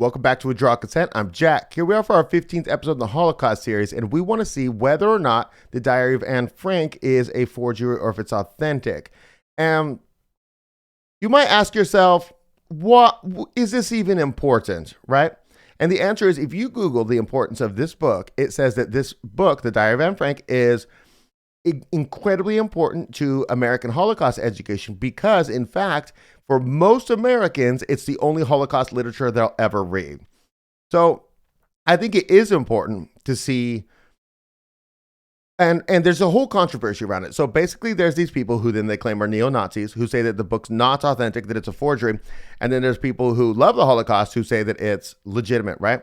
Welcome back to Withdraw Consent. I'm Jack. Here we are for our 15th episode of the Holocaust series, and we want to see whether or not the Diary of Anne Frank is a forgery or if it's authentic. And you might ask yourself, what is this even important, right? And the answer is, if you Google the importance of this book, it says that this book, The Diary of Anne Frank, is incredibly important to American Holocaust education because, in fact, for most Americans, it's the only Holocaust literature they'll ever read. So I think it is important to see, and there's a whole controversy around it. So basically there's these people who then they claim are neo-Nazis who say that the book's not authentic, that it's a forgery. And then there's people who love the Holocaust who say that it's legitimate, right?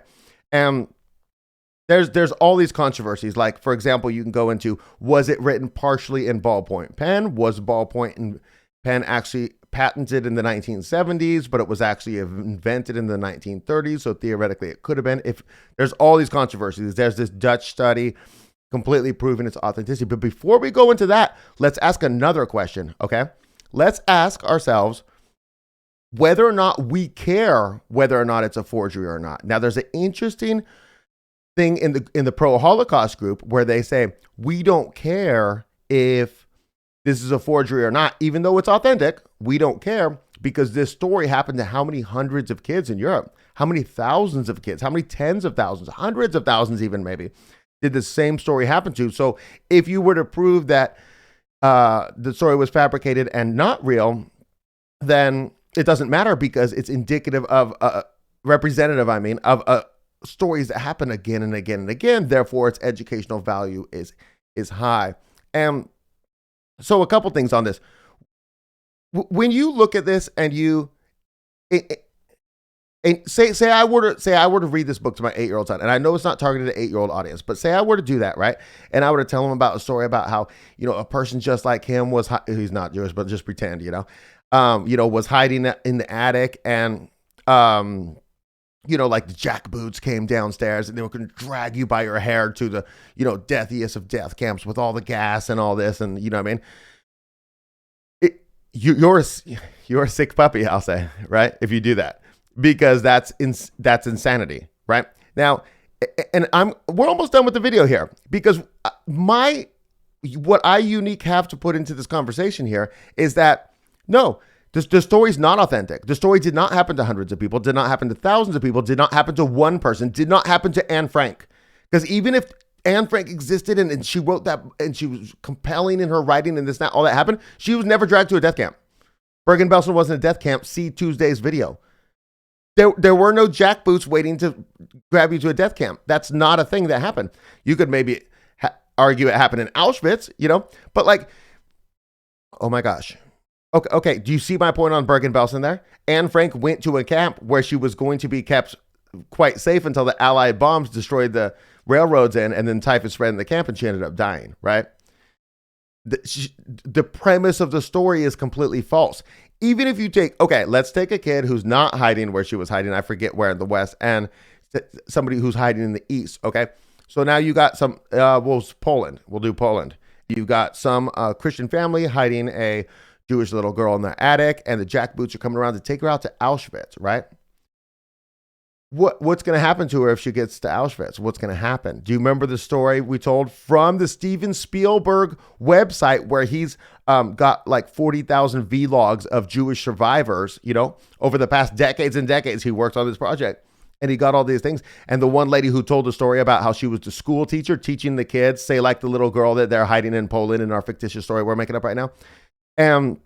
And there's all these controversies. Like, for example, you can go into, was it written partially in ballpoint pen? Was ballpoint pen actually patented in the 1970s, but it was actually invented in the 1930s? So theoretically, it could have been. If there's all these controversies, there's this Dutch study completely proving its authenticity. But before we go into that, let's ask another question, okay? Let's ask ourselves whether or not we care whether or not it's a forgery or not. Now, there's an interesting thing in the pro-Holocaust group where they say, we don't care if this is a forgery or not, even though it's authentic. We don't care because this story happened to how many hundreds of kids in Europe, how many thousands of kids, how many tens of thousands, hundreds of thousands even maybe, did the same story happen to. So if you were to prove that the story was fabricated and not real, then it doesn't matter because it's indicative of, representative, of stories that happen again and again and again. Therefore, its educational value is high. And so a couple things on this. When you look at this and say I were to read this book to my 8-year-old son, and I know it's not targeted at 8-year-old audience, but say I were to do that, right? And I were to tell him about a story about how, a person just like him was, he's not Jewish, but just pretend, was hiding in the attic and, like the jackboots came downstairs and they were going to drag you by your hair to the, deathiest of death camps with all the gas and all this. And you know what I mean? You're a sick puppy, I'll say, right? If you do that, because that's insanity, right? Now, and we're almost done with the video here because what I unique have to put into this conversation here is that no, the story's not authentic. The story did not happen to hundreds of people, did not happen to thousands of people, did not happen to one person, did not happen to Anne Frank. Because even if Anne Frank existed and she wrote that and she was compelling in her writing and this, that, all that happened, she was never dragged to a death camp. Bergen-Belsen wasn't a death camp. See Tuesday's video. There were no jackboots waiting to grab you to a death camp. That's not a thing that happened. You could maybe argue it happened in Auschwitz, but like, oh my gosh. Okay. Do you see my point on Bergen-Belsen there? Anne Frank went to a camp where she was going to be kept quite safe until the Allied bombs destroyed the railroads and then typhus spread in the camp and she ended up dying, right? The premise of the story is completely false. Even if you let's take a kid who's not hiding where she was hiding, I forget where in the West, and somebody who's hiding in the East, okay? So now you got some, Poland. We'll do Poland. You've got some Christian family hiding a Jewish little girl in the attic, and the jackboots are coming around to take her out to Auschwitz, right? What's going to happen to her if she gets to Auschwitz? What's going to happen? Do you remember the story we told from the Steven Spielberg website where he's got like 40,000 vlogs of Jewish survivors, over the past decades and decades he worked on this project. And he got all these things. And the one lady who told the story about how she was the school teacher teaching the kids, say like the little girl that they're hiding in Poland in our fictitious story we're making up right now. And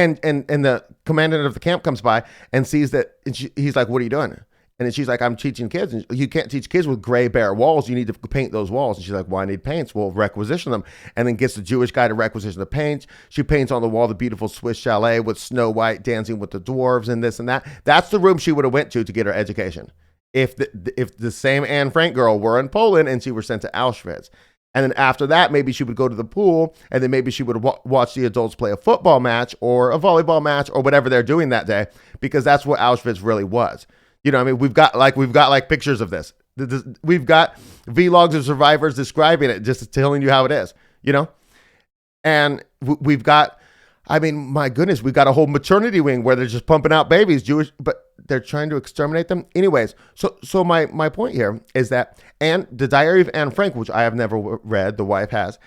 the commandant of the camp comes by and sees that, and he's like, what are you doing? And then she's like, I'm teaching kids. And you can't teach kids with gray, bare walls. You need to paint those walls. And she's like, well, I need paints. Well, requisition them. And then gets the Jewish guy to requisition the paint. She paints on the wall the beautiful Swiss chalet with Snow White dancing with the dwarves and this and that. That's the room she would have went to get her education. If the same Anne Frank girl were in Poland and she were sent to Auschwitz. And then after that, maybe she would go to the pool, and then maybe she would watch the adults play a football match or a volleyball match or whatever they're doing that day, because that's what Auschwitz really was. We've got pictures of this. We've got vlogs of survivors describing it, just telling you how it is, And we've got, my goodness, we've got a whole maternity wing where they're just pumping out babies, Jewish, but they're trying to exterminate them. Anyways, so my point here is that, and the Diary of Anne Frank, which I have never read, the wife has,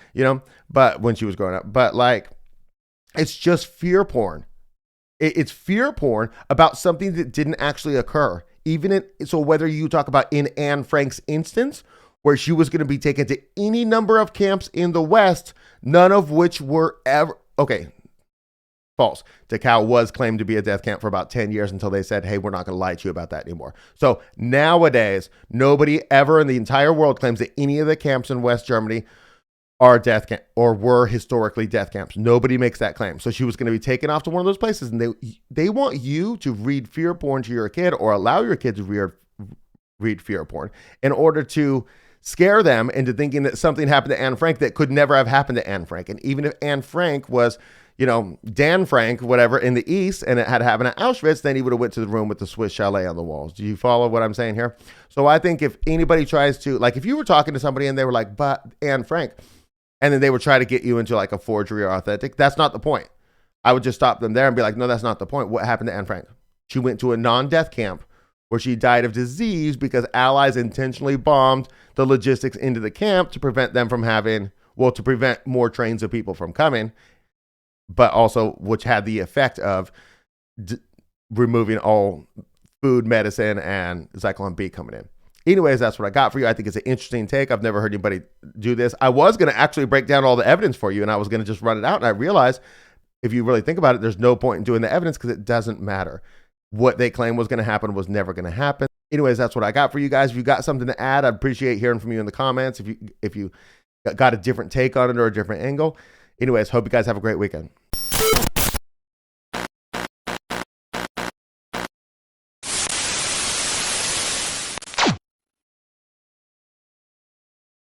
but when she was growing up, but like, it's just fear porn. It's fear porn about something that didn't actually occur. So whether you talk about in Anne Frank's instance, where she was going to be taken to any number of camps in the West, none of which were ever, okay, false. Dachau was claimed to be a death camp for about 10 years until they said, hey, we're not going to lie to you about that anymore. So nowadays, nobody ever in the entire world claims that any of the camps in West Germany are death camp or were historically death camps. Nobody makes that claim. So she was going to be taken off to one of those places, and they want you to read fear porn to your kid or allow your kid to read fear porn in order to scare them into thinking that something happened to Anne Frank that could never have happened to Anne Frank. And even if Anne Frank was, Dan Frank, whatever, in the East, and it had happened at Auschwitz, then he would have went to the room with the Swiss chalet on the walls. Do you follow what I'm saying here? So I think if anybody tries to, like, if you were talking to somebody and they were like, but Anne Frank, and then they would try to get you into like a forgery or authentic, that's not the point. I would just stop them there and be like, no, that's not the point. What happened to Anne Frank? She went to a non-death camp where she died of disease because Allies intentionally bombed the logistics into the camp to prevent them from to prevent more trains of people from coming, but also which had the effect of removing all food, medicine, and Zyklon B coming in. Anyways, that's what I got for you. I think it's an interesting take. I've never heard anybody do this. I was going to actually break down all the evidence for you, and I was going to just run it out, and I realized if you really think about it, there's no point in doing the evidence because it doesn't matter. What they claim was going to happen was never going to happen. Anyways, that's what I got for you guys. If you got something to add, I'd appreciate hearing from you in the comments. If you got a different take on it or a different angle. Anyways, hope you guys have a great weekend.